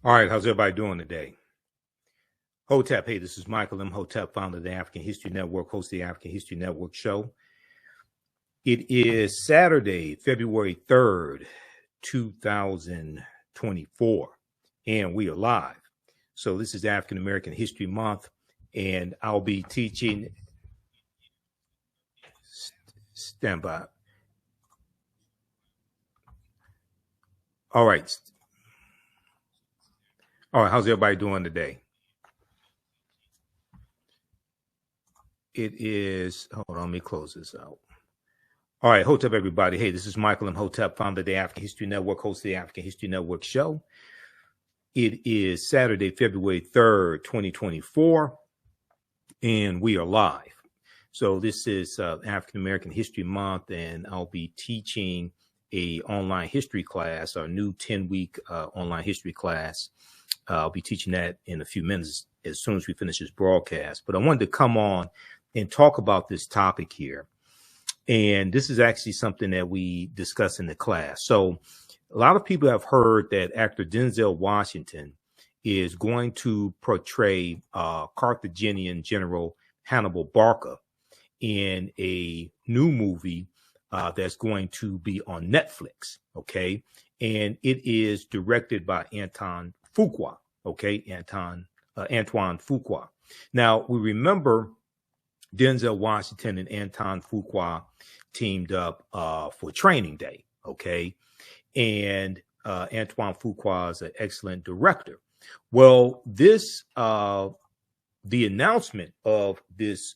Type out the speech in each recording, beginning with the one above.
All right, how's everybody doing today? Hotep, hey, this is Michael Imhotep, founder of the African History Network, host of the African History Network show. It is Saturday, February 3rd, 2024, and we are live. So this is African American History Month, and I'll be teaching. Stand by. All right. All right, how's everybody doing today? It is, hold on, let me close this out. All right, Hotep, everybody. Hey, this is Michael Imhotep, founder of the African History Network, host of the African History Network show. It is Saturday, February 3rd, 2024, and we are live. So this is African American History Month, and I'll be teaching a online history class, our new 10-week online history class. I'll be teaching that in a few minutes as soon as we finish this broadcast. But I wanted to come on and talk about this topic here. And this is actually something that we discuss in the class. So a lot of people have heard that actor Denzel Washington is going to portray Carthaginian General Hannibal Barca in a new movie that's going to be on Netflix. Okay. And it is directed by Antoine Fuqua. Okay. Antoine Fuqua. Now we remember Denzel Washington and Antoine Fuqua teamed up for Training Day, okay? And Antoine Fuqua is an excellent director. Well, this the announcement of this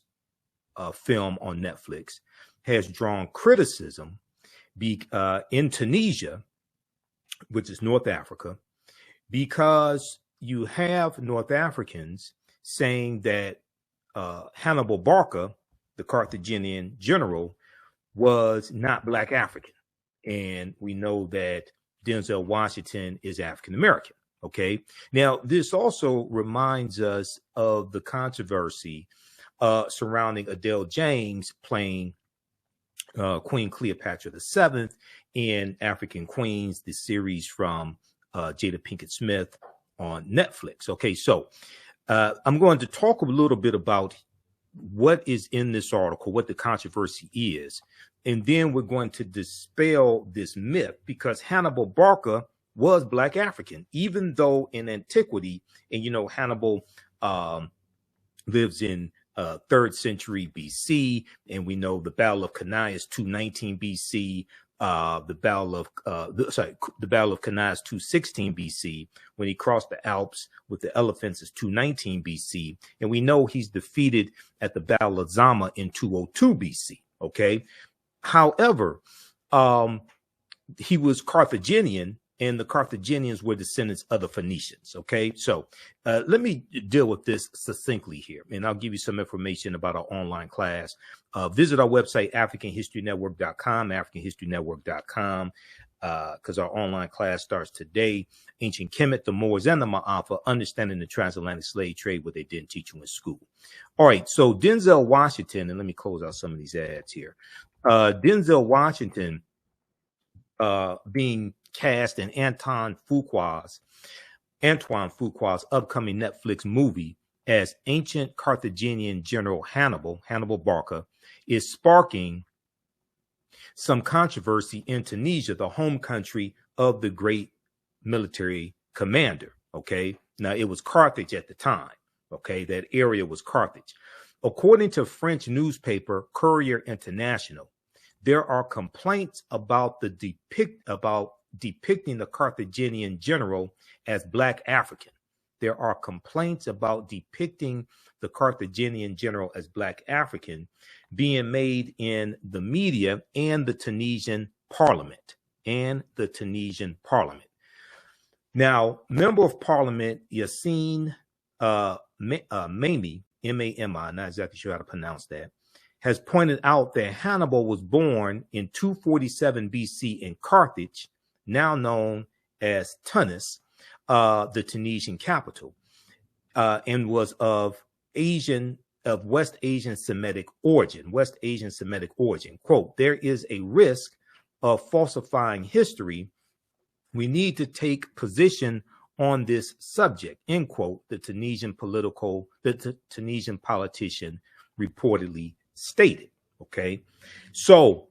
film on Netflix has drawn criticism in Tunisia, which is North Africa, because you have North Africans saying that Hannibal Barca, the Carthaginian general, was not Black African. And we know that Denzel Washington is African American. Okay. Now, this also reminds us of the controversy surrounding Adele James playing Queen Cleopatra VII in African Queens, the series from Jada Pinkett Smith on Netflix. Okay. So I'm going to talk a little bit about what is in this article, what the controversy is, and then we're going to dispel this myth, because Hannibal Barca was Black African, even though in antiquity, and you know, Hannibal lives in 3rd century BC, and we know the Battle of Cannae is 219 BC. The Battle of Cannae is 216 BC. When he crossed the Alps with the elephants is 219 BC, and we know he's defeated at the Battle of Zama in 202 BC. Okay, however, he was Carthaginian, and the Carthaginians were descendants of the Phoenicians. Okay, so let me deal with this succinctly here, and I'll give you some information about our online class. Visit our website, AfricanHistoryNetwork.com, AfricanHistoryNetwork.com, because our online class starts today. Ancient Kemet, the Moors, and the Ma'afa, understanding the transatlantic slave trade, what they didn't teach you in school. All right, so Denzel Washington, and let me close out some of these ads here. Denzel Washington being cast in Antoine Fuqua's upcoming Netflix movie as ancient Carthaginian General Hannibal Barca, is sparking some controversy in Tunisia, the home country of the great military commander. Okay, now it was Carthage at the time. Okay, that area was Carthage. According to French newspaper Courrier International, there are complaints about depicting the Carthaginian general as Black African. There are complaints about depicting the Carthaginian general as Black African being made in the media and the Tunisian parliament. Now, Member of Parliament Yassine Mami, M-A-M-I, not exactly sure how to pronounce that, has pointed out that Hannibal was born in 247 BC in Carthage, now known as Tunis, the Tunisian capital, and was of West Asian Semitic origin. Quote, there is a risk of falsifying history. We need to take position on this subject, end quote, the Tunisian politician reportedly stated. Okay, so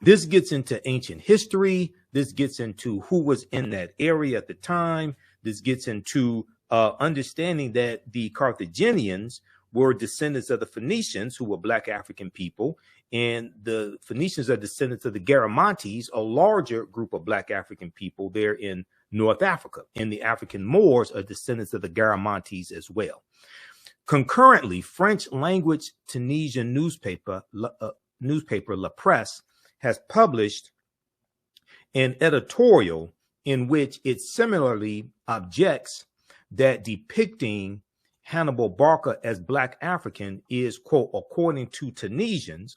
this gets into ancient history. This gets into who was in that area at the time. This gets into understanding that the Carthaginians were descendants of the Phoenicians, who were Black African people, and the Phoenicians are descendants of the Garamantes, a larger group of Black African people there in North Africa, and the African Moors are descendants of the Garamantes as well. Concurrently, French language Tunisian newspaper La Presse has published an editorial in which it similarly objects that depicting Hannibal Barca as Black African is, quote, according to Tunisians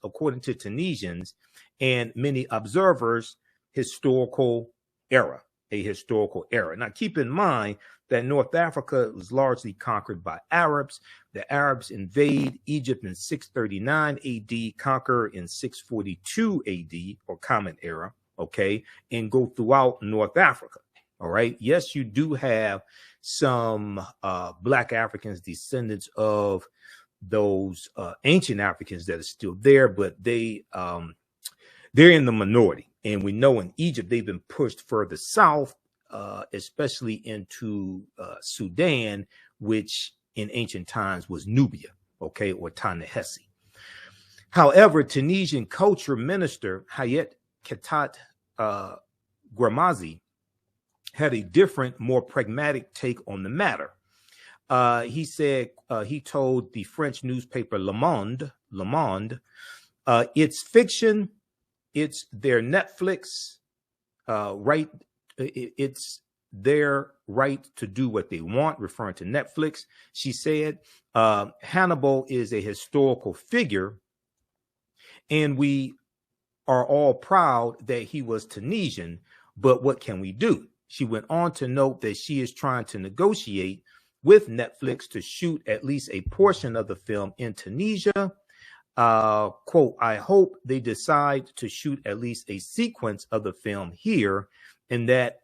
and many observers, a historical error. Now, keep in mind that North Africa was largely conquered by Arabs. The Arabs invade Egypt in 639 AD, conquer in 642 AD, or Common Era, okay, and go throughout North Africa. All right. Yes, you do have some Black Africans, descendants of those ancient Africans that are still there, but they're in the minority. And we know in Egypt, they've been pushed further south, especially into Sudan, which in ancient times was Nubia, okay, or Ta-Nehesi. However, Tunisian culture minister Hayat Ketat Guermazi had a different, more pragmatic take on the matter. He said, he told the French newspaper Le Monde, it's fiction, it's their Netflix right, it's their right to do what they want, referring to Netflix. She said, Hannibal is a historical figure, and we are all proud that he was Tunisian, but what can we do? She went on to note that she is trying to negotiate with Netflix to shoot at least a portion of the film in Tunisia. Quote, I hope they decide to shoot at least a sequence of the film here, and that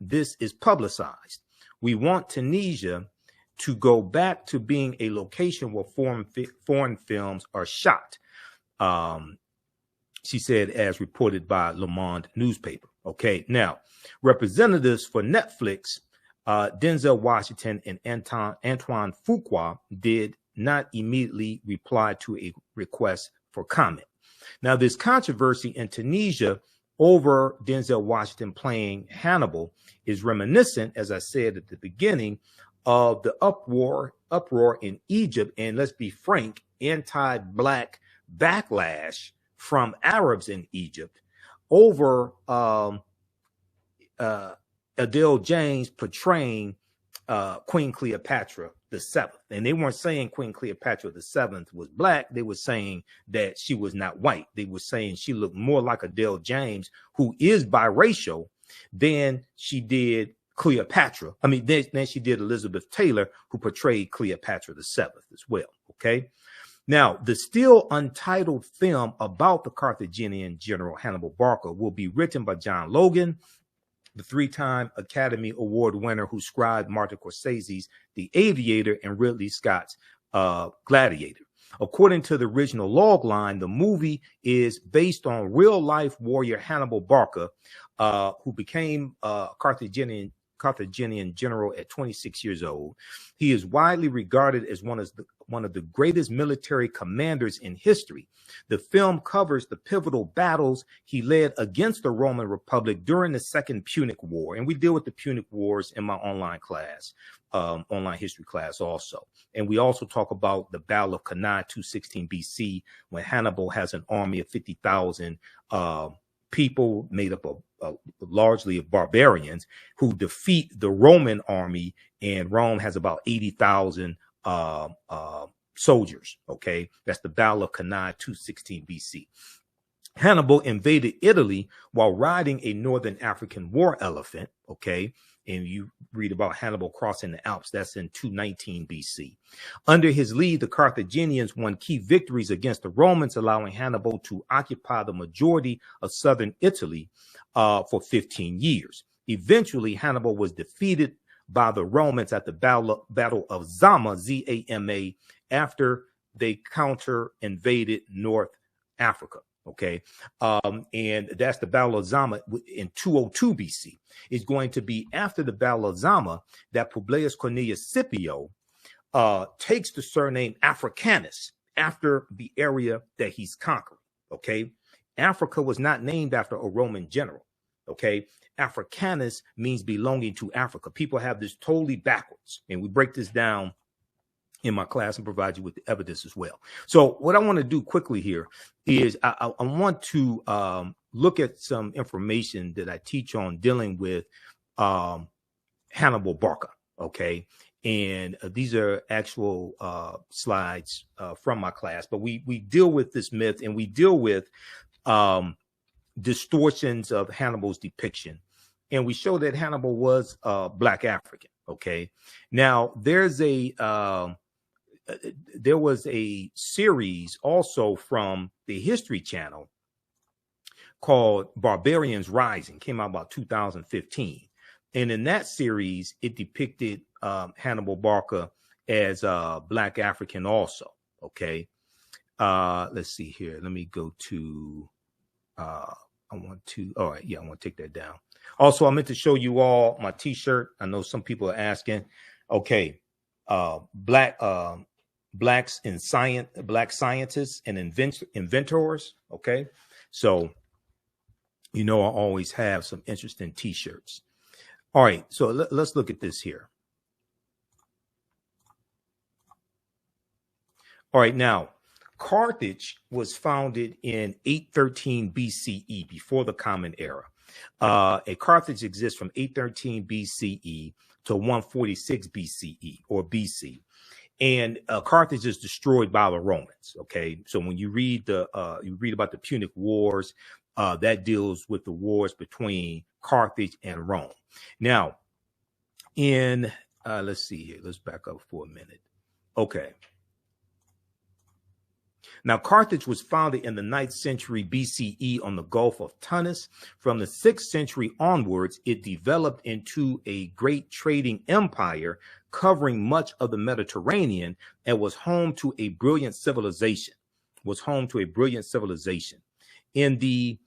this is publicized. We want Tunisia to go back to being a location where foreign films are shot. She said, as reported by Le Monde newspaper. Okay, now, representatives for Netflix, Denzel Washington and Antoine Fuqua, did not immediately reply to a request for comment. Now, this controversy in Tunisia over Denzel Washington playing Hannibal is reminiscent, as I said at the beginning, of the uproar in Egypt, and let's be frank, anti-Black backlash from Arabs in Egypt over Adele James portraying Queen Cleopatra VII. And they weren't saying Queen Cleopatra VII was Black. They were saying that she was not white. They were saying she looked more like Adele James, who is biracial, than she did Cleopatra. I mean, then she did Elizabeth Taylor, who portrayed Cleopatra VII as well. Okay. Now, the still untitled film about the Carthaginian general Hannibal Barca will be written by John Logan, the three-time Academy Award winner who scribed Martin Scorsese's The Aviator and Ridley Scott's Gladiator. According to the original logline, the movie is based on real-life warrior Hannibal Barca, who became Carthaginian general at 26 years old. He is widely regarded as one of the greatest military commanders in history. The film covers the pivotal battles he led against the Roman Republic during the Second Punic War. And we deal with the Punic Wars in my online class, online history class also. And we also talk about the Battle of Cannae 216 BC, when Hannibal has an army of 50,000 people made up of largely of barbarians who defeat the Roman army, and Rome has about 80,000 soldiers. Okay, that's the Battle of Cannae 216 BC. Hannibal invaded Italy while riding a northern African war elephant. Okay, and you read about Hannibal crossing the Alps. That's in 219 BC. Under his lead, the Carthaginians won key victories against the Romans, allowing Hannibal to occupy the majority of southern Italy for 15 years. Eventually, Hannibal was defeated by the Romans at the Battle of Zama, Z-A-M-A, after they counter-invaded North Africa. Okay, and that's the Battle of Zama in 202 BC. It's going to be after the Battle of Zama that Publius Cornelius Scipio takes the surname Africanus after the area that he's conquering. Okay, Africa was not named after a Roman general. Okay, Africanus means belonging to Africa. People have this totally backwards, and we break this down in my class and provide you with the evidence as well. So what I want to do quickly here is I want to look at some information that I teach on dealing with Hannibal Barca. Okay, and these are actual slides from my class, but we deal with this myth, and we deal with distortions of Hannibal's depiction, and we show that Hannibal was Black African. Okay, now there was a series also from the History Channel called Barbarians Rising, came out about 2015. And in that series, it depicted Hannibal Barca as Black African also. Okay. Let's see here. Let me go to, all right. Yeah, I want to take that down. Also, I meant to show you all my t-shirt. I know some people are asking. Okay. Blacks in science, Black scientists and inventors. Okay. So, I always have some interesting t-shirts. All right. So let's look at this here. All right. Now, Carthage was founded in 813 BCE, before the Common Era. A Carthage exists from 813 BCE to 146 BCE or BC. And Carthage is destroyed by the Romans. Okay, so when you read about the Punic Wars, that deals with the wars between Carthage and Rome. Now, let's see here. Let's back up for a minute. Okay. Now, Carthage was founded in the 9th century BCE on the Gulf of Tunis. From the 6th century onwards, it developed into a great trading empire covering much of the Mediterranean and was home to a brilliant civilization. In the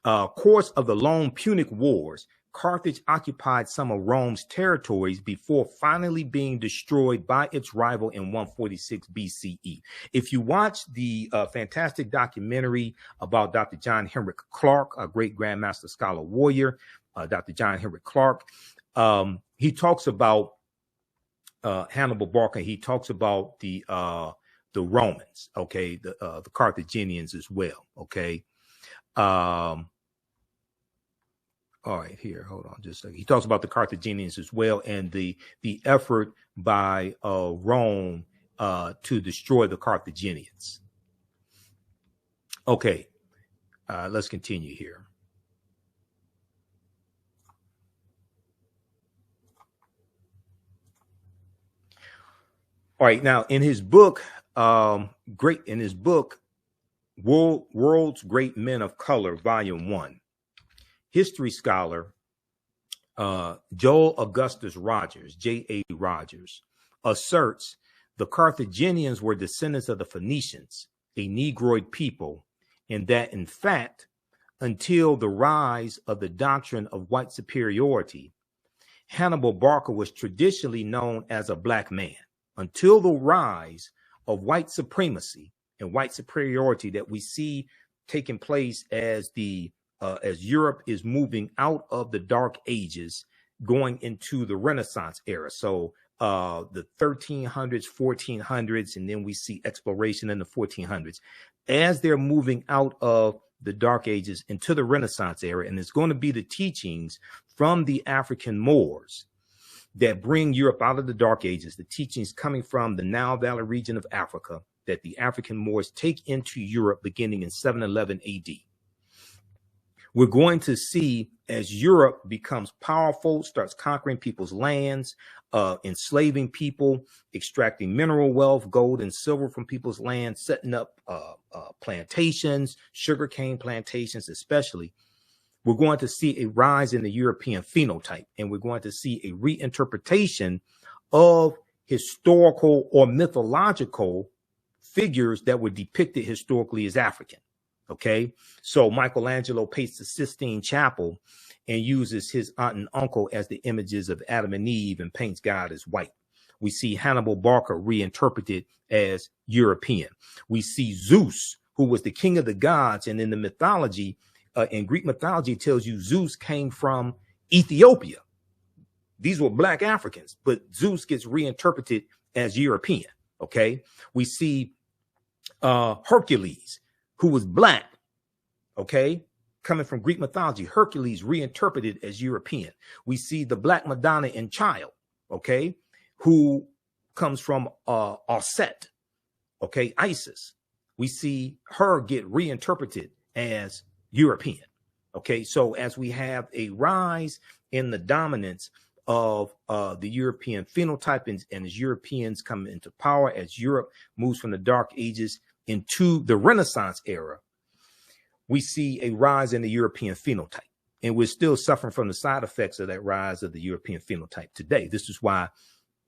course of the long Punic Wars, Carthage occupied some of Rome's territories before finally being destroyed by its rival in 146 BCE. If you watch the fantastic documentary about Dr. John Henrik Clarke, a great Grandmaster Scholar Warrior, Dr. John Henrik Clarke, he talks about Hannibal Barca. He talks about the Romans, okay, the Carthaginians as well, okay. All right, here, hold on just a second. He talks about the Carthaginians as well, and the effort by Rome to destroy the Carthaginians. Okay, let's continue here. All right, now in his book, World's Great Men of Color, Volume 1, history scholar Joel Augustus Rogers, J.A. Rogers, asserts the Carthaginians were descendants of the Phoenicians, a Negroid people, and that, in fact, until the rise of the doctrine of white superiority, Hannibal Barca was traditionally known as a black man. Until the rise of white supremacy and white superiority that we see taking place as Europe is moving out of the Dark Ages, going into the Renaissance era. So the 1300s, 1400s, and then we see exploration in the 1400s. As they're moving out of the Dark Ages into the Renaissance era, and it's going to be the teachings from the African Moors that bring Europe out of the Dark Ages, the teachings coming from the Nile Valley region of Africa that the African Moors take into Europe beginning in 711 AD. We're going to see as Europe becomes powerful, starts conquering people's lands, enslaving people, extracting mineral wealth, gold and silver from people's lands, setting up plantations, sugarcane plantations especially. we're going to see a rise in the European phenotype, and we're going to see a reinterpretation of historical or mythological figures that were depicted historically as African. Okay, so Michelangelo paints the Sistine Chapel and uses his aunt and uncle as the images of Adam and Eve and paints God as white. We see Hannibal Barca reinterpreted as European. We see Zeus, who was the king of the gods, and in the mythology, in Greek mythology, it tells you Zeus came from Ethiopia. These were black Africans, but Zeus gets reinterpreted as European. Okay, we see Hercules, who was black. Okay, coming from Greek mythology, Hercules reinterpreted as European. We see the Black Madonna in Child. Okay, who comes from Osset. Okay, Isis. We see her get reinterpreted as European. Okay, so as we have a rise in the dominance of the European phenotype, and as Europeans come into power, as Europe moves from the Dark Ages into the Renaissance era, we see a rise in the European phenotype. And we're still suffering from the side effects of that rise of the European phenotype today. This is why,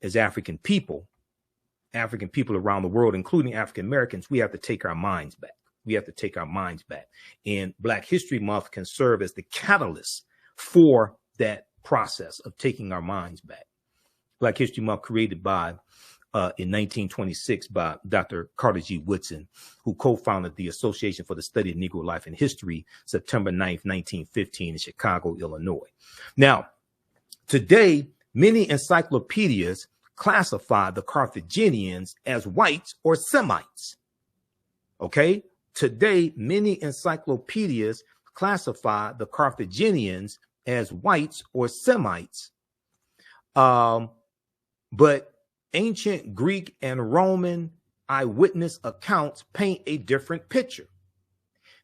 as African people around the world, including African Americans, we have to take our minds back. We have to take our minds back. And Black History Month can serve as the catalyst for that process of taking our minds back. Black History Month created by in 1926 by Dr. Carthage Woodson, who co-founded the Association for the Study of Negro Life and History, September 9th, 1915 in Chicago, Illinois. Now, today, many encyclopedias classify the Carthaginians as whites or Semites. Okay? Today, many encyclopedias classify the Carthaginians as whites or Semites. But ancient Greek and Roman eyewitness accounts paint a different picture.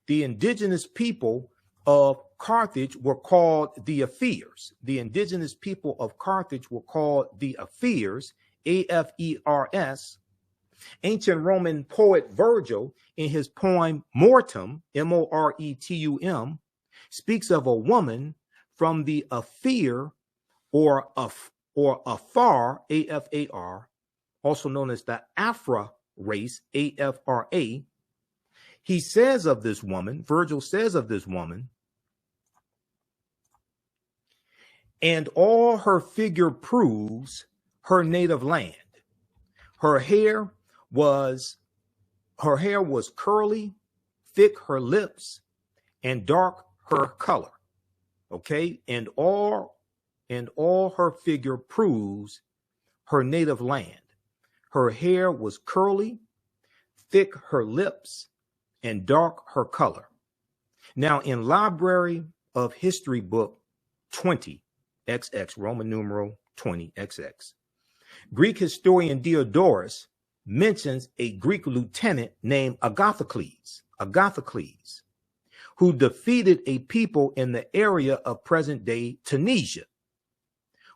The indigenous people of Carthage were called the Afeers. The indigenous people of Carthage were called the Afeers, A-F-E-R-S. Ancient Roman poet Virgil, in his poem Mortem, M-O-R-E-T-U-M, speaks of a woman from the Afeer or Afar, A-F-A-R, also known as the Afra race, A-F-R-A. He says of this woman, Virgil says of this woman, and all her figure proves her native land. Her hair was curly, thick her lips, and dark her color. Okay, and all her figure proves her native land. Her hair was curly, thick her lips, and dark her color. Now, in Library of History book 20, XX, Roman numeral 20, XX, Greek historian Diodorus mentions a Greek lieutenant named Agathocles, who defeated a people in the area of present-day Tunisia,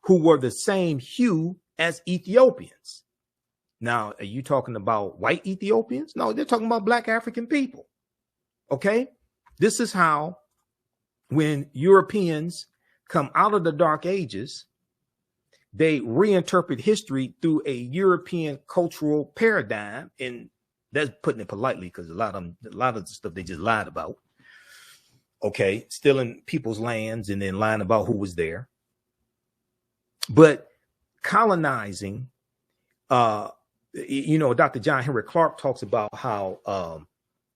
who were the same hue as Ethiopians. Now, are you talking about white Ethiopians? No, they're talking about black African people. Okay? This is how, when Europeans come out of the Dark Ages, they reinterpret history through a European cultural paradigm, and that's putting it politely, because a lot of the stuff they just lied about. Okay, stealing people's lands and then lying about who was there. But colonizing, Dr. John Henry Clark talks about how,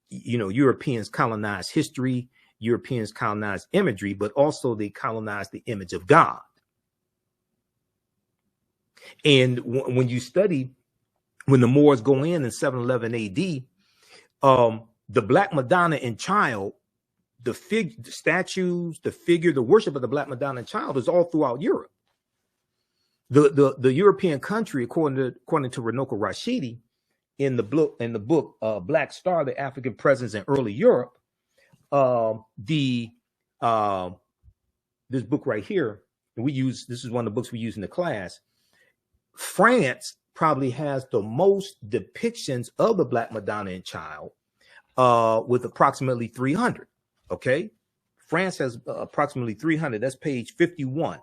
Europeans colonized history, Europeans colonized imagery, but also they colonized the image of God. And when you study, when the Moors go in 711 AD, the Black Madonna and Child, the statues, the figure, the worship of the Black Madonna and Child is all throughout Europe. The European country, according to Runoko Rashidi, in the book Black Star: The African Presence in Early Europe, this book right here, and this is one of the books we use in the class. France probably has the most depictions of the Black Madonna and Child, with approximately 300. Okay, France has approximately 300. That's page 51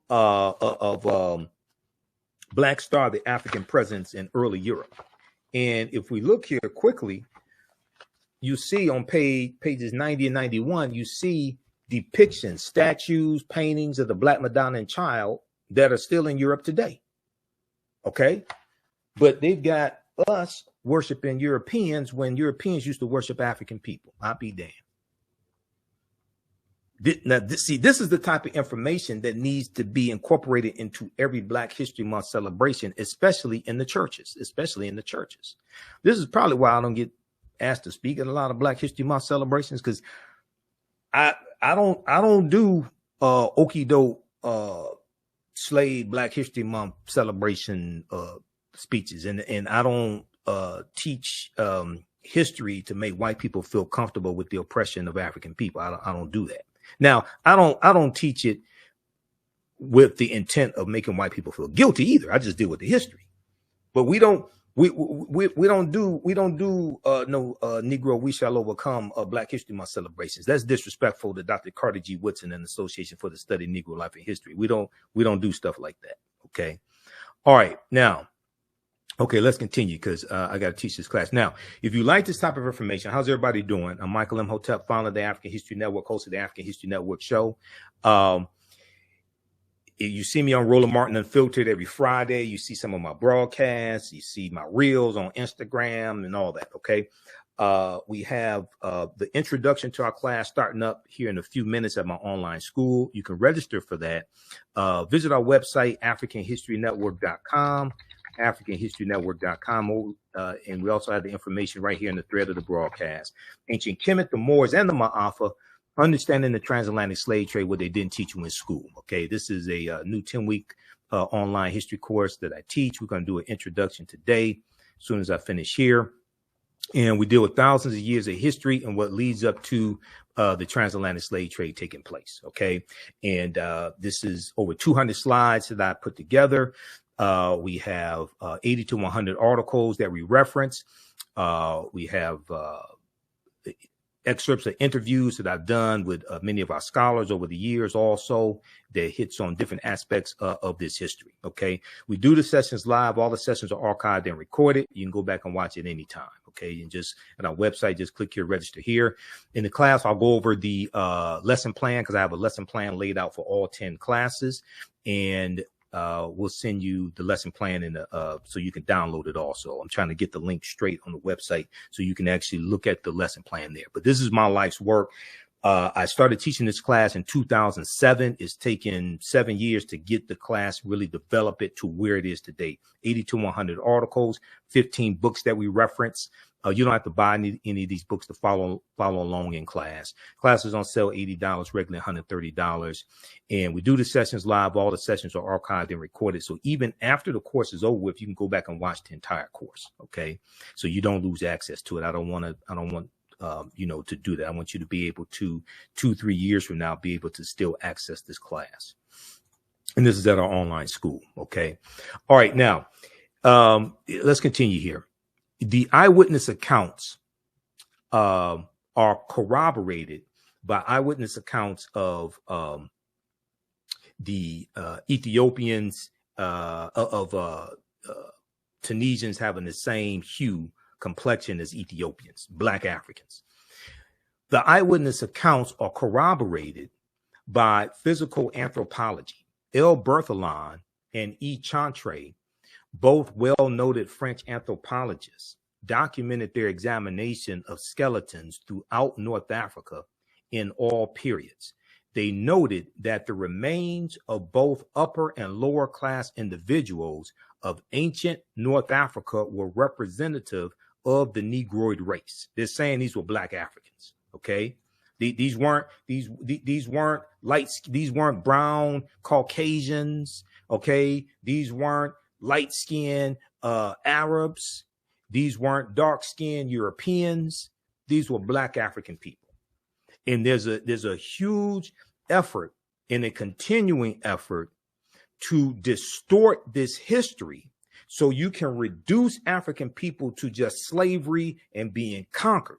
of Black Star, the African presence in early Europe. And if we look here quickly, you see on pages 90 and 91, you see depictions, statues, paintings of the Black Madonna and Child that are still in Europe today. Okay? But they've got us worshiping Europeans when Europeans used to worship African people. I'll be damned. Now, this is the type of information that needs to be incorporated into every Black History Month celebration, especially in the churches. This is probably why I don't get asked to speak at a lot of Black History Month celebrations, because I don't do okie-doke slave Black History Month celebration speeches, and I don't teach history to make white people feel comfortable with the oppression of African people. I don't do that. Now, I don't teach it with the intent of making white people feel guilty either. I just deal with the history. But we don't do no Negro We Shall Overcome Black History Month celebrations. That's disrespectful to Dr. Carter G. Woodson and the Association for the Study of Negro Life and History. We don't do stuff like that. Okay. All right. Now, okay, let's continue, because I got to teach this class. Now, if you like this type of information, how's everybody doing? I'm Michael Imhotep, founder of the African History Network, host of the African History Network show. You see me on Roland Martin Unfiltered every Friday. You see some of my broadcasts. You see my reels on Instagram and all that, okay? We have the introduction to our class starting up here in a few minutes at my online school. You can register for that. Visit our website, AfricanHistoryNetwork.com. AfricanHistoryNetwork.com, and we also have the information right here in the thread of the broadcast. Ancient Kemet, the Moors, and the Ma'afa, understanding the transatlantic slave trade, what they didn't teach you in school. Okay, this is a new 10-week online history course that I teach. We're going to do an introduction today, as soon as I finish here. And we deal with thousands of years of history and what leads up to the transatlantic slave trade taking place. Okay, and this is over 200 slides that I put together. We have 80 to 100 articles that we reference. We have excerpts of interviews that I've done with many of our scholars over the years also that hits on different aspects of this history. Okay. We do the sessions live. All the sessions are archived and recorded. You can go back and watch it anytime. Okay. And just at our website, just click here, register here. In the class, I'll go over the lesson plan, because I have a lesson plan laid out for all 10 classes. And we'll send you the lesson plan in so you can download it also. I'm trying to get the link straight on the website so you can actually look at the lesson plan there. But this is my life's work. I started teaching this class in 2007. It's taken 7 years to get the class, really develop it to where it is today. 80 to 100 articles, 15 books that we reference. You don't have to buy any of these books to follow along in class. Class is on sale $80, regularly $130. And we do the sessions live. All the sessions are archived and recorded. So even after the course is over with, you can go back and watch the entire course. Okay. So you don't lose access to it. I don't want to do that. I want you to be able to 2-3 years from now, be able to still access this class. And this is at our online school. Okay. All right. Now, let's continue here. The eyewitness accounts are corroborated by eyewitness accounts of the Ethiopians, Tunisians having the same hue, complexion as Ethiopians, Black Africans. The eyewitness accounts are corroborated by physical anthropology. L. Berthelon and E. Chantre, both well-noted French anthropologists, documented their examination of skeletons throughout North Africa in all periods. They noted that the remains of both upper and lower class individuals of ancient North Africa were representative of the Negroid race. They're saying these were Black Africans. Okay. These weren't brown Caucasians. Okay. These weren't light-skinned Arabs. These weren't dark-skinned Europeans. These were Black African people. And there's a huge effort and a continuing effort to distort this history so you can reduce African people to just slavery and being conquered.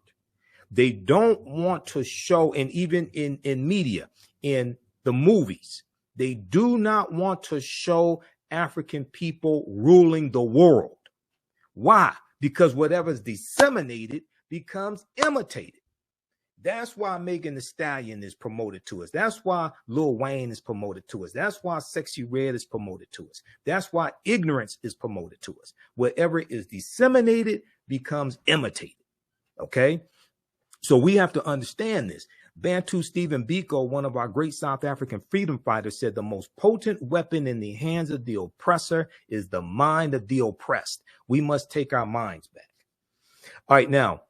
They don't want to show, and even in media, in the movies, they do not want to show African people ruling the world. Why? Because whatever's disseminated becomes imitated. That's why Megan Thee Stallion is promoted to us. That's why Lil Wayne is promoted to us. That's why Sexy Red is promoted to us. That's why ignorance is promoted to us. Whatever is disseminated becomes imitated. Okay? So we have to understand this. Bantu Stephen Biko, one of our great South African freedom fighters, said the most potent weapon in the hands of the oppressor is the mind of the oppressed. We must take our minds back. All right, now,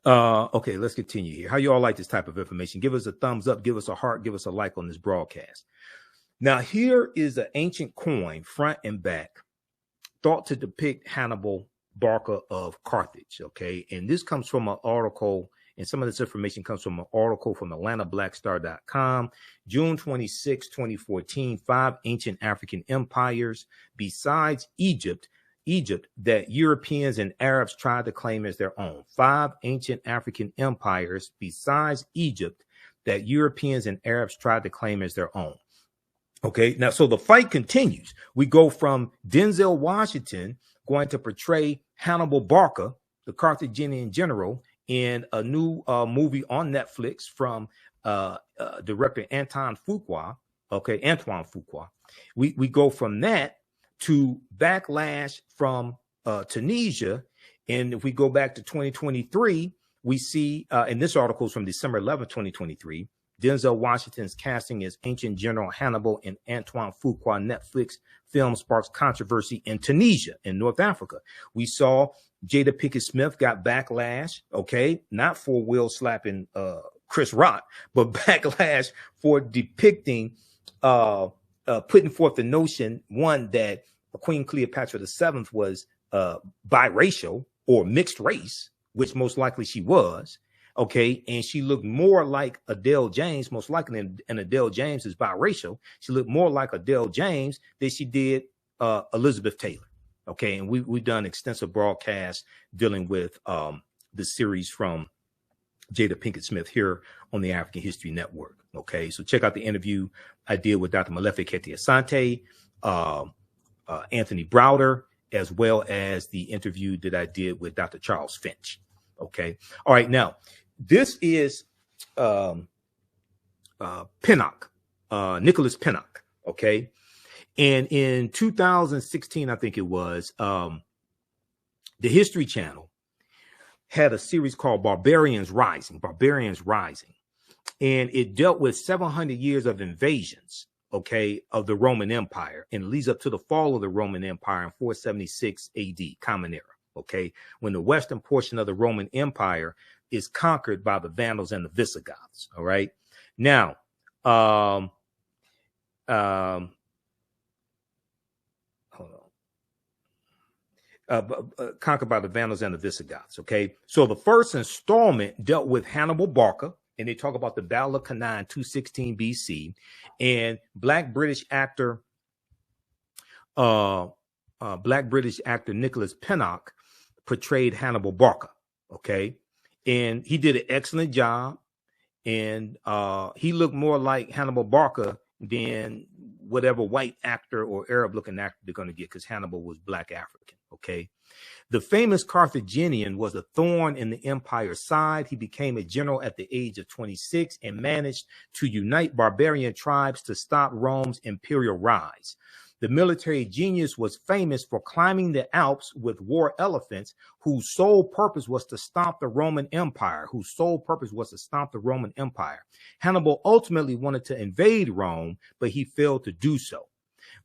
okay, let's continue here. How you all like this type of information? Give us a thumbs up, give us a heart, give us a like on this broadcast. Now, here is an ancient coin, front and back, thought to depict Hannibal Barca of Carthage, okay? And this comes from an article, and some of this information comes from an article from AtlantaBlackStar.com, June 26, 2014, 5 ancient African empires besides Egypt that Europeans and Arabs tried to claim as their own. 5 ancient African empires besides Egypt that Europeans and Arabs tried to claim as their own. Okay, now, so the fight continues. We go from Denzel Washington going to portray Hannibal Barca, the Carthaginian general, in a new movie on Netflix from director Antoine Fuqua. Okay, Antoine Fuqua. We go from that to backlash from Tunisia. And if we go back to 2023, we see, and this article is from December 11, 2023, Denzel Washington's casting as ancient General Hannibal in Antoine Fuqua Netflix film sparks controversy in Tunisia, in North Africa. We saw Jada Pinkett Smith got backlash, okay, not for Will slapping Chris Rock, but backlash for depicting, putting forth the notion, one, that Queen Cleopatra VII was biracial or mixed race, which most likely she was. Okay, and she looked more like Adele James, most likely, and Adele James is biracial. She looked more like Adele James than she did Elizabeth Taylor. Okay, and we've done extensive broadcasts dealing with the series from Jada Pinkett Smith here on the African History Network. Okay, so check out the interview I did with Dr. Malefe Kete Asante, Anthony Browder, as well as the interview that I did with Dr. Charles Finch. Okay, all right, now, this is Pinnock, Nicholas Pinnock, okay? And in 2016, I think it was, the History Channel had a series called Barbarians Rising, and it dealt with 700 years of invasions, okay, of the Roman Empire, and it leads up to the fall of the Roman Empire in 476 AD, Common Era, okay, when the western portion of the Roman Empire is conquered by the Vandals and the Visigoths. All right. Now, hold on. Conquered by the Vandals and the Visigoths. Okay. So the first installment dealt with Hannibal Barca, and they talk about the Battle of Cannae in 216 BC, and Black British actor Nicholas Pinnock portrayed Hannibal Barca. Okay. And he did an excellent job. And he looked more like Hannibal Barca than whatever white actor or Arab looking actor they're going to get, because Hannibal was Black African. Okay. The famous Carthaginian was a thorn in the empire's side. He became a general at the age of 26 and managed to unite barbarian tribes to stop Rome's imperial rise. The military genius was famous for climbing the Alps with war elephants, whose sole purpose was to stop the Roman Empire, Hannibal ultimately wanted to invade Rome, but he failed to do so.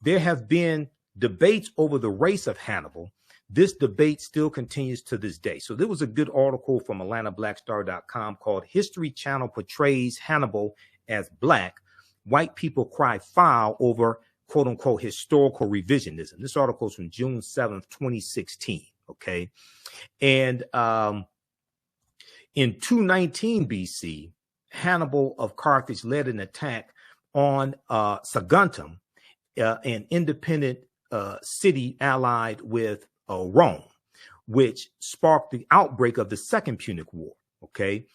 There have been debates over the race of Hannibal. This debate still continues to this day. So there was a good article from AtlantaBlackStar.com called History Channel Portrays Hannibal as Black. White people cry foul over quote unquote historical revisionism. This article is from June 7th, 2016. Okay. And in 219 BC, Hannibal of Carthage led an attack on Saguntum, an independent city allied with Rome, which sparked the outbreak of the Second Punic War. Okay.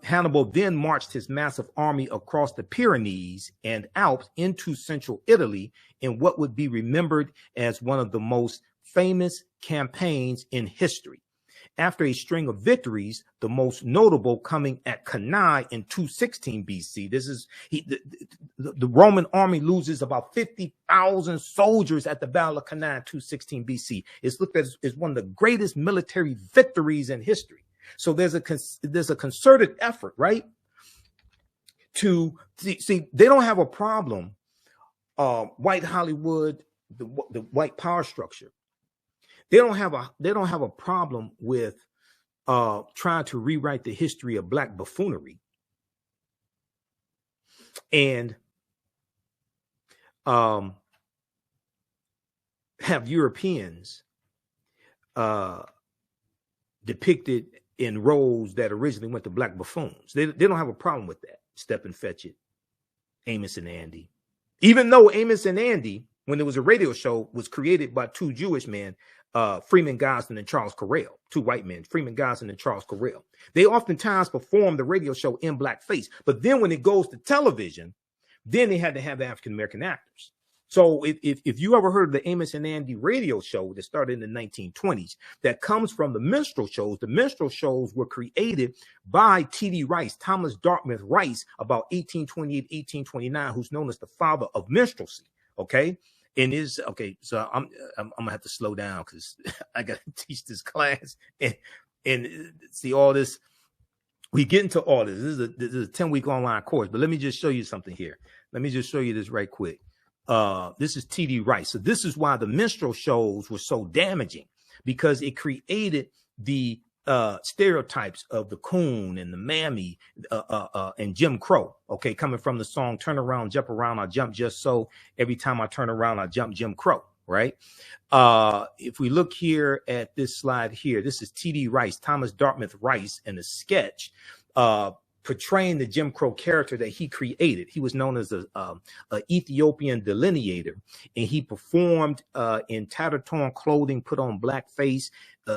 Hannibal then marched his massive army across the Pyrenees and Alps into central Italy in what would be remembered as one of the most famous campaigns in history. After a string of victories, the most notable coming at Cannae in 216 BC. This is the Roman army loses about 50,000 soldiers at the Battle of Cannae in 216 BC. It's looked at as one of the greatest military victories in history. So there's a concerted effort, right? To see they don't have a problem. White Hollywood, the white power structure. They don't have a problem with trying to rewrite the history of black buffoonery and have Europeans depicted in roles that originally went to black buffoons. They don't have a problem with that. Step and Fetch It, Amos and Andy. Even though Amos and Andy, when there was a radio show, was created by two Jewish men, Freeman Gosden and Charles Correll, two white men, Freeman Gosden and Charles Correll. They oftentimes perform the radio show in blackface. But then when it goes to television, then they had to have African-American actors. So if you ever heard of the Amos and Andy radio show that started in the 1920s, that comes from the minstrel shows. The minstrel shows were created by T.D. Rice, Thomas Dartmouth Rice, about 1828, 1829, who's known as the father of minstrelsy. Okay. And is okay. So I'm gonna have to slow down because I got to teach this class and see all this. We get into all this. This is a 10-week online course, but let me just show you something here. Let me just show you this right quick. This is T.D. Rice. So this is why the minstrel shows were so damaging, because it created the stereotypes of the coon and the mammy and Jim Crow. Okay, coming from the song "Turn Around, Jump Around, I Jump Just So." Every time I turn around, I jump Jim Crow. Right. If we look here at this slide here, this is T.D. Rice, Thomas Dartmouth Rice, in a sketch portraying the Jim Crow character that he created. He was known as a Ethiopian delineator, and he performed in tattered torn clothing, put on blackface,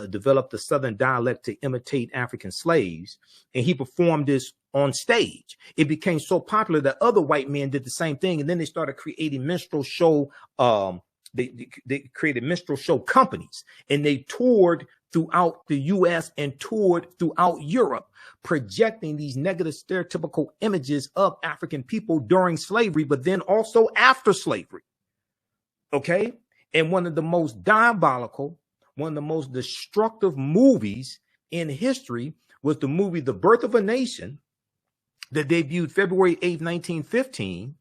developed a Southern dialect to imitate African slaves, and he performed this on stage. It became so popular that other white men did the same thing, and then they started creating minstrel show. They created minstrel show companies, and they toured throughout the U.S. and toured throughout Europe, projecting these negative stereotypical images of African people during slavery, but then also after slavery. Okay. And one of the most diabolical, one of the most destructive movies in history was the movie The Birth of a Nation, that debuted February 8th, 1915.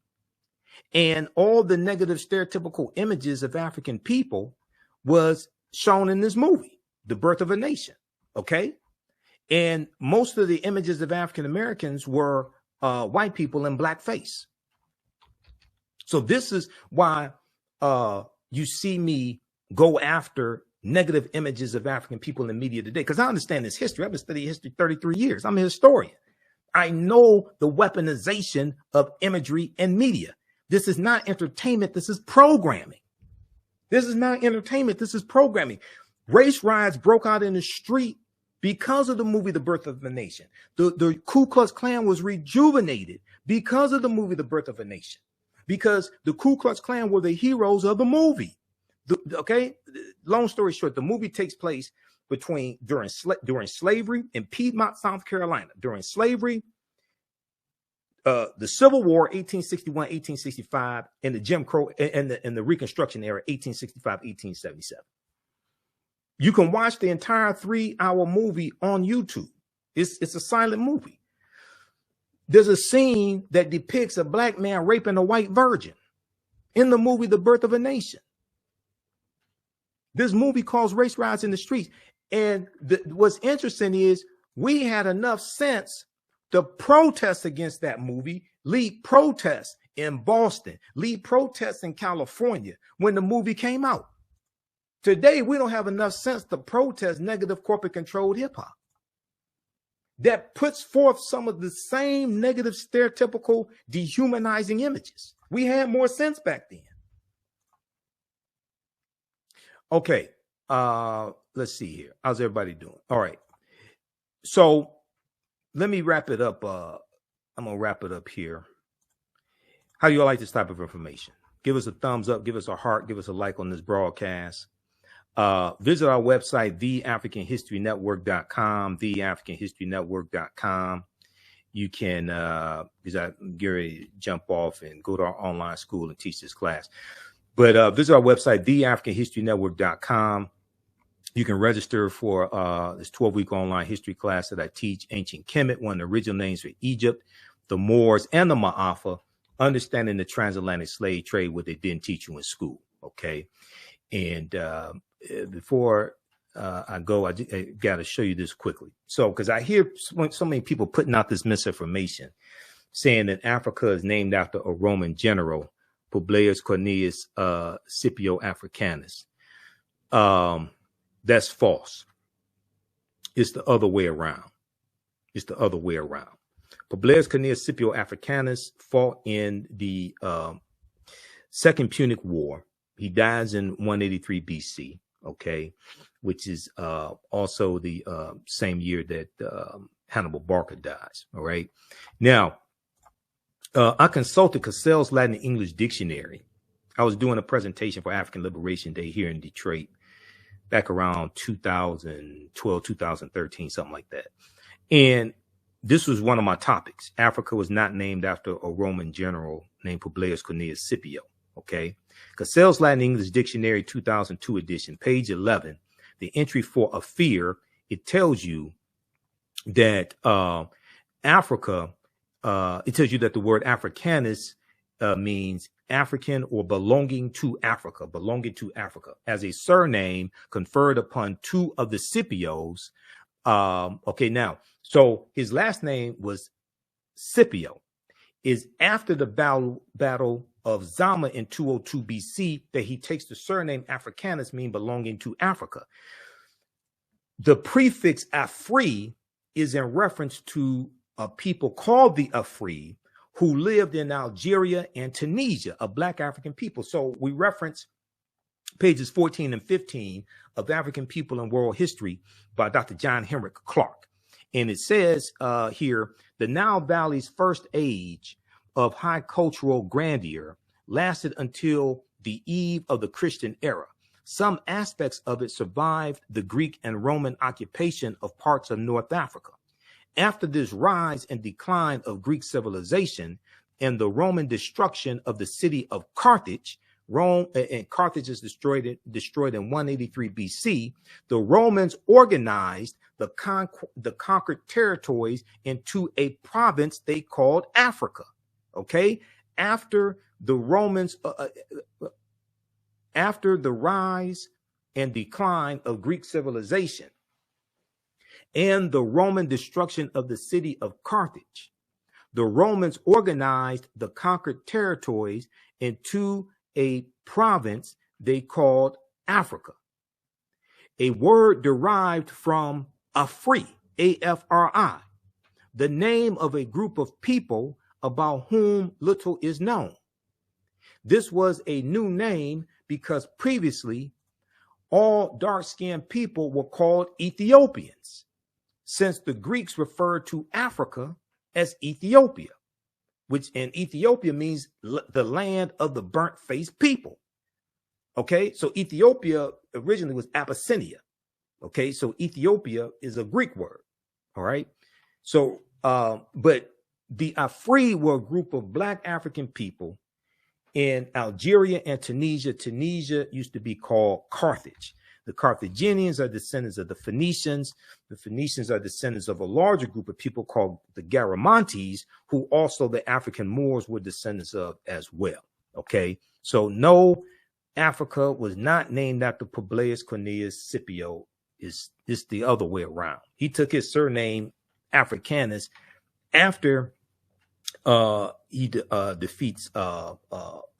And all the negative stereotypical images of African people was shown in this movie, The Birth of a Nation. Okay. And most of the images of African Americans were white people in blackface. So this is why you see me go after negative images of African people in the media today, because I understand this history. I've been studying history 33 years. I'm a historian. I know the weaponization of imagery and media. This is not entertainment. This is programming. This is not entertainment. This is programming. Race riots broke out in the street because of the movie The Birth of a Nation. The Ku Klux Klan was rejuvenated because of the movie The Birth of a Nation, because the Ku Klux Klan were the heroes of the movie. Okay, long story short, the movie takes place during slavery in Piedmont, South Carolina, during slavery, the Civil War, 1861, 1865, and the Jim Crow and the Reconstruction era, 1865, 1877. You can watch the entire 3-hour movie on YouTube. It's a silent movie. There's a scene that depicts a black man raping a white virgin in the movie The Birth of a Nation. This movie caused race riots in the streets. And what's interesting is we had enough sense to protest against that movie, lead protests in Boston, lead protests in California when the movie came out. Today, we don't have enough sense to protest negative corporate controlled hip hop that puts forth some of the same negative, stereotypical, dehumanizing images. We had more sense back then. Okay, let's see here. How's everybody doing? All right. So let me wrap it up. I'm going to wrap it up here. How do you all like this type of information? Give us a thumbs up, give us a heart, give us a like on this broadcast. Visit our website, theafricanhistorynetwork.com, theafricanhistorynetwork.com. You can, because I'm ready to jump off and go to our online school and teach this class. But visit our website, theafricanhistorynetwork.com. You can register for this 12-week online history class that I teach, Ancient Kemet, one of the original names for Egypt, the Moors, and the Ma'afa, understanding the transatlantic slave trade, what they didn't teach you in school, okay? And before I go, I got to show you this quickly. So, because I hear so many people putting out this misinformation, saying that Africa is named after a Roman general, Publius Cornelius Scipio Africanus. That's false. It's the other way around. It's the other way around. Publius Cornelius Scipio Africanus fought in the Second Punic War. He dies in 183 BC, okay, which is also the same year that Hannibal Barca dies, all right? Now, I consulted Cassell's Latin and English Dictionary. I was doing a presentation for African Liberation Day here in Detroit back around 2012, 2013, something like that. And this was one of my topics. Africa was not named after a Roman general named Publius Cornelius Scipio, okay? Cassell's Latin English Dictionary 2002 edition, page 11, the entry for a fear, it tells you that Africa, it tells you that the word Africanus means African or belonging to Africa, as a surname conferred upon two of the Scipios. Okay, now, so his last name was Scipio. Is after the battle of Zama in 202 BC that he takes the surname Africanus, mean belonging to Africa. The prefix Afri is in reference to a people called the Afri who lived in Algeria and Tunisia, a Black African people. So we reference pages 14 and 15 of African People in World History by Dr. John Henrik Clarke. And it says here, the Nile Valley's first age of high cultural grandeur lasted until the eve of the Christian era. Some aspects of it survived the Greek and Roman occupation of parts of North Africa. After this rise and decline of Greek civilization and the Roman destruction of the city of Carthage, Carthage is destroyed in 183 BC, the Romans organized the conquered territories into a province they called Africa. Okay, after the Romans, after the rise and decline of Greek civilization and the Roman destruction of the city of Carthage, the Romans organized the conquered territories into a province they called Africa. A word derived from Afri, A-F-R-I, the name of a group of people about whom little is known. This was a new name because previously all dark-skinned people were called Ethiopians, since the Greeks referred to Africa as Ethiopia, which in Ethiopia means the land of the burnt-faced people. Okay, so Ethiopia originally was Abyssinia. Okay, so Ethiopia is a Greek word. All right, so but the Afri were a group of Black African people in Algeria and Tunisia. Tunisia used to be called Carthage. The Carthaginians are descendants of the Phoenicians. The Phoenicians are descendants of a larger group of people called the Garamantes, who also the African Moors were descendants of as well. Okay, so no, Africa was not named after Publius Cornelius Scipio. It's the other way around. He took his surname Africanus after he defeats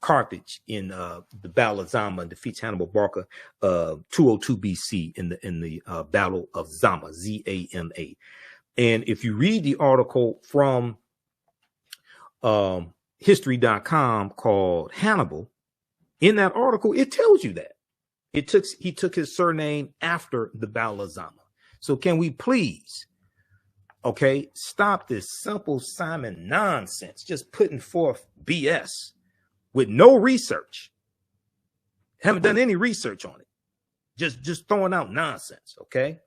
Carthage in the Battle of Zama, and defeats Hannibal Barca 202 BC in the Battle of Zama, Z-A-M-A. And if you read the article from history.com called Hannibal, in that article, it tells you that he took his surname after the Battle of Zama. So can we please Okay, stop this simple Simon nonsense, just putting forth BS with no research. Haven't done any research on it. Just throwing out nonsense. Okay.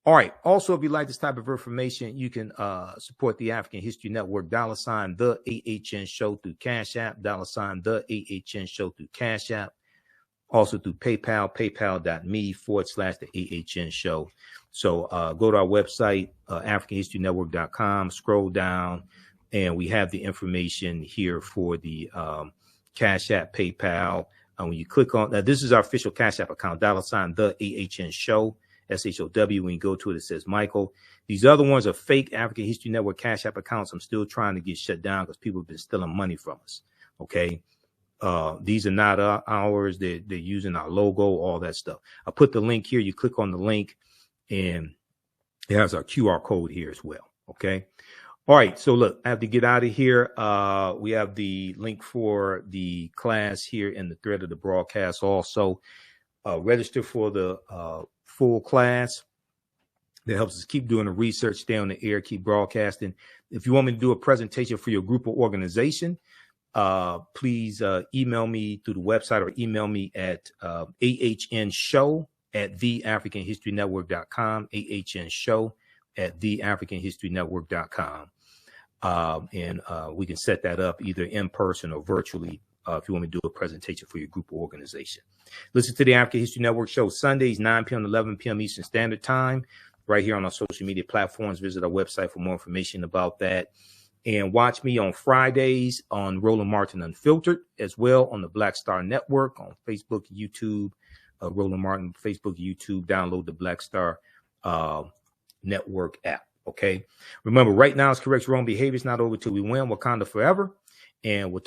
All right. Also, if you like this type of information, you can support the African History Network, $ the AHN show through Cash App, $ the AHN show through Cash App. Also through PayPal, paypal.me/the AHN show. So go to our website, AfricanHistoryNetwork.com, scroll down, and we have the information here for the Cash App, PayPal. When you click on this is our official Cash App account, $ the AHN show, SHOW. When you go to it, it says Michael. These other ones are fake African History Network Cash App accounts. I'm still trying to get shut down because people have been stealing money from us. Okay. These are not ours. They're using our logo, all that stuff. I put the link here. You click on the link and it has our QR code here as well. Okay. All right. So look, I have to get out of here. We have the link for the class here in the thread of the broadcast. Also, register for the full class. That helps us keep doing the research, stay on the air, keep broadcasting. If you want me to do a presentation for your group or organization, please email me through the website or email me at ahnshow@theafricanhistorynetwork.com, ahnshow@theafricanhistorynetwork.com. And we can set that up either in person or virtually if you want me to do a presentation for your group or organization. Listen to the African History Network show Sundays, 9 p.m. to 11 p.m. Eastern Standard Time, right here on our social media platforms. Visit our website for more information about that. And watch me on Fridays on Roland Martin Unfiltered, as well on the Black Star Network on Facebook, YouTube, Roland Martin, Facebook, YouTube. Download the Black Star Network app. Okay. Remember, right now it's correct wrong behavior. It's not over till we win. Wakanda forever. And we'll talk